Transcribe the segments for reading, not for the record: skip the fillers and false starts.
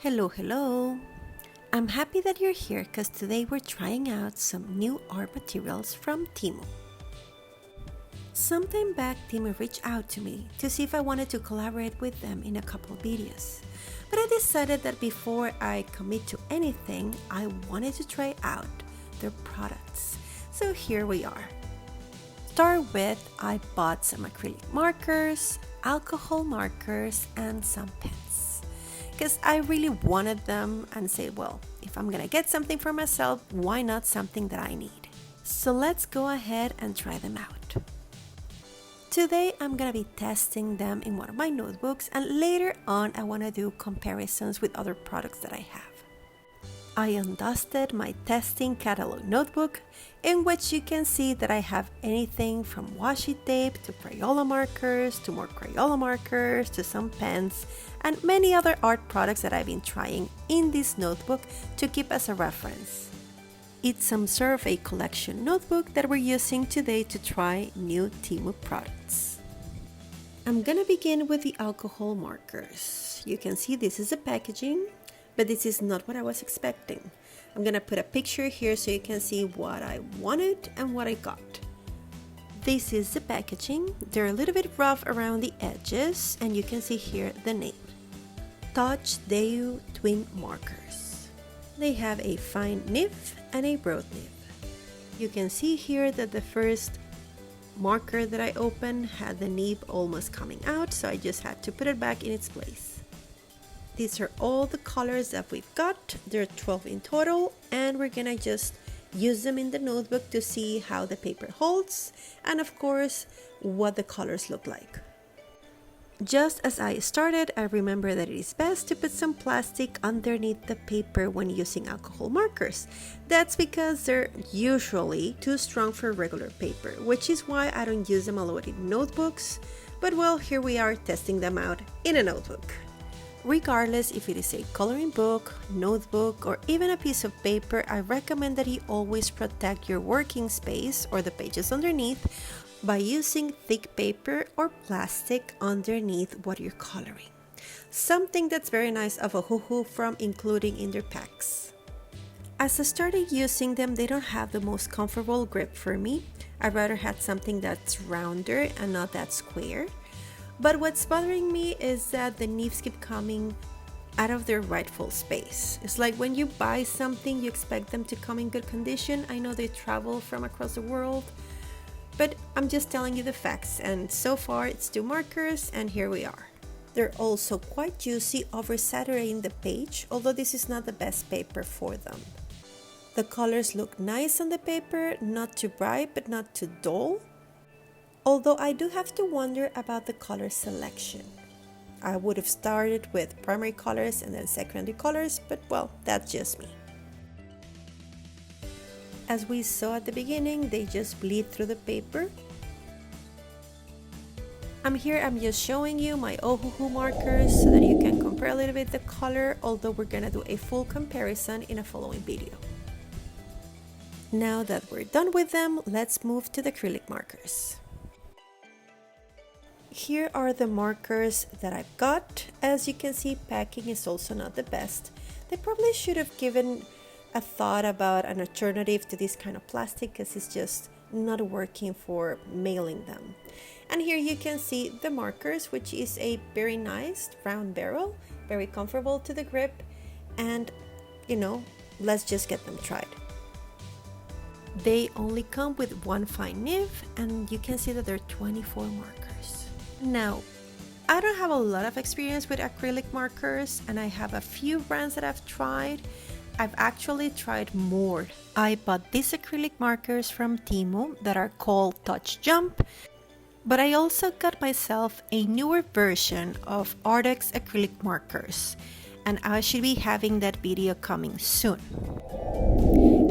Hello, hello. I'm happy that you're here because today we're trying out some new art materials from Temu. Sometime back, Temu reached out to me to see if I wanted to collaborate with them in a couple of videos. But I decided that before I commit to anything, I wanted to try out their products. So here we are. Start with, I bought some acrylic markers, alcohol markers, and some pens. Because I really wanted them and said, well, if I'm gonna get something for myself, why not something that I need? So let's go ahead and try them out. Today I'm gonna be testing them in one of my notebooks, and later on I wanna do comparisons with other products that I have. I undusted my testing catalog notebook, in which you can see that I have anything from washi tape to Crayola markers to more Crayola markers to some pens and many other art products that I've been trying in this notebook to keep as a reference. It's some sort of a collection notebook that we're using today to try new Temu products. I'm gonna begin with the alcohol markers. You can see this is the packaging, but this is not what I was expecting. I'm gonna put a picture here so you can see what I wanted and what I got. This is the packaging. They're a little bit rough around the edges, and you can see here the name. Touch Dayu Twin Markers. They have a fine nib and a broad nib. You can see here that the first marker that I opened had the nib almost coming out, so I just had to put it back in its place. These are all the colors that we've got. There are 12 in total, and we're gonna just use them in the notebook to see how the paper holds and of course what the colors look like. Just as I started, I remember that it is best to put some plastic underneath the paper when using alcohol markers. That's because they're usually too strong for regular paper, which is why I don't use them a lot in notebooks, but well, here we are testing them out in a notebook. Regardless if it is a coloring book, notebook, or even a piece of paper, I recommend that you always protect your working space or the pages underneath by using thick paper or plastic underneath what you're coloring. Something that's very nice of a Bujo from including in their packs. As I started using them, they don't have the most comfortable grip for me. I'd rather have something that's rounder and not that square. But what's bothering me is that the nibs keep coming out of their rightful space. It's like when you buy something, you expect them to come in good condition. I know they travel from across the world, but I'm just telling you the facts. And so far it's 2 markers, and here we are. They're also quite juicy, oversaturating the page, although this is not the best paper for them. The colors look nice on the paper, not too bright, but not too dull. Although I do have to wonder about the color selection. I would have started with primary colors and then secondary colors, but well, that's just me. As we saw at the beginning, they just bleed through the paper. I'm just showing you my Bujo markers so that you can compare a little bit the color, although we're gonna do a full comparison in a following video. Now that we're done with them, let's move to the acrylic markers. Here are the markers that I've got. As you can see, packing is also not the best. They probably should have given a thought about an alternative to this kind of plastic, because it's just not working for mailing them. And here you can see the markers, which is a very nice round barrel, very comfortable to the grip, and let's just get them tried. They only come with 1 fine nib, and you can see that there are 24 markers. Now, I don't have a lot of experience with acrylic markers, and I have a few brands that I've tried. I've actually tried more. I bought these acrylic markers from Temu that are called Touch Jump, but I also got myself a newer version of Writech acrylic markers, and I should be having that video coming soon.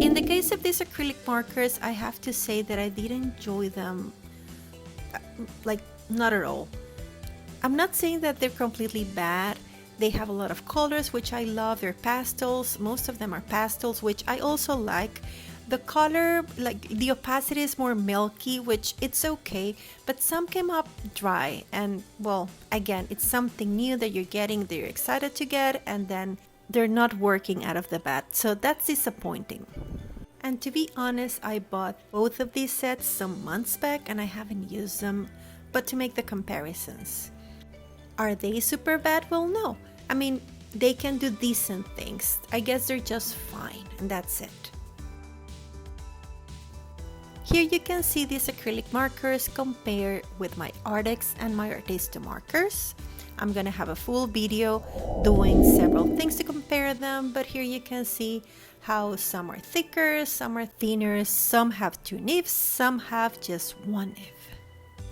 In the case of these acrylic markers, I have to say that I did enjoy them, not at all. I'm not saying that they're completely bad. They have a lot of colors, which I love. They're pastels. Most of them are pastels, which I also like. The color, the opacity is more milky, which it's okay, but some came up dry, and well, again, it's something new that you're getting, that you're excited to get, and then they're not working out of the bat, so that's disappointing. And to be honest, I bought both of these sets some months back and I haven't used them, but to make the comparisons. Are they super bad? Well, no. I mean, they can do decent things. I guess they're just fine, and that's it. Here you can see these acrylic markers compared with my Artex and my Artista markers. I'm gonna have a full video doing several things to compare them, but here you can see how some are thicker, some are thinner, some have 2 nibs, some have just 1 nib.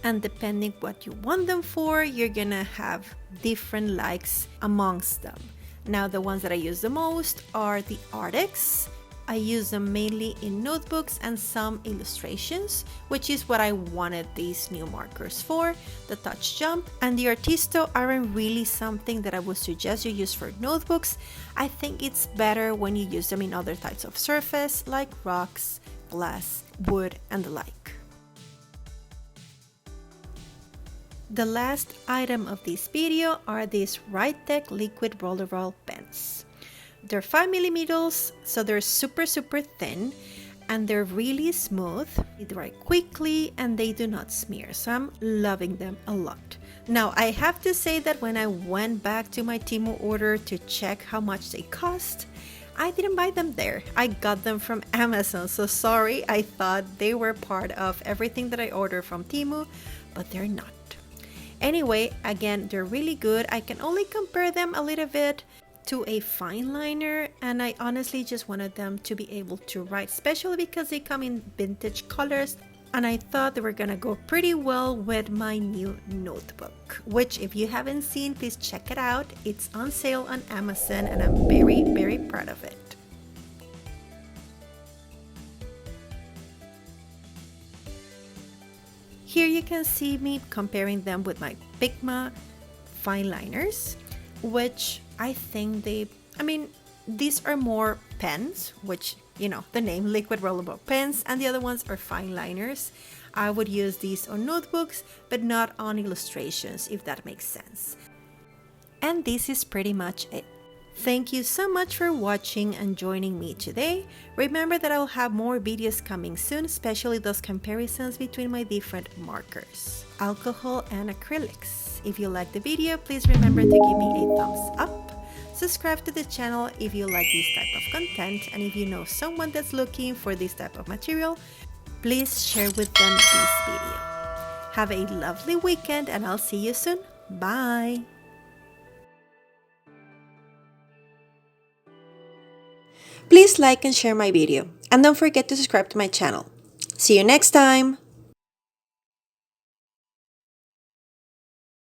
And depending what you want them for, you're gonna have different likes amongst them. Now the ones that I use the most are the Artex. I use them mainly in notebooks and some illustrations, which is what I wanted these new markers for, the Touch Jump. And the Artista aren't really something that I would suggest you use for notebooks. I think it's better when you use them in other types of surface like rocks, glass, wood, and the like. The last item of this video are these Writech liquid rollerball pens. They're 5mm, so they're super thin and they're really smooth. They dry quickly and they do not smear, so I'm loving them a lot. Now I have to say that when I went back to my Temu order to check how much they cost, I didn't buy them there. I got them from Amazon, so sorry, I thought they were part of everything that I ordered from Temu, but they're not. Anyway, again, they're really good. I can only compare them a little bit to a fine liner, and I honestly just wanted them to be able to write, especially because they come in vintage colors, and I thought they were gonna go pretty well with my new notebook, which if you haven't seen, please check it out. It's on sale on Amazon and I'm very proud of it. Here you can see me comparing them with my Pigma fine liners, which I think these are more pens, which, you know, the name liquid rollerball pens, and the other ones are fine liners. I would use these on notebooks, but not on illustrations, if that makes sense. And this is pretty much it. Thank you so much for watching and joining me today. Remember that I'll have more videos coming soon, especially those comparisons between my different markers, alcohol and acrylics. If you like the video, please remember to give me a thumbs up. Subscribe to the channel if you like this type of content, and if you know someone that's looking for this type of material, please share with them this video. Have a lovely weekend and I'll see you soon. Bye! Please like and share my video, and don't forget to subscribe to my channel. See you next time!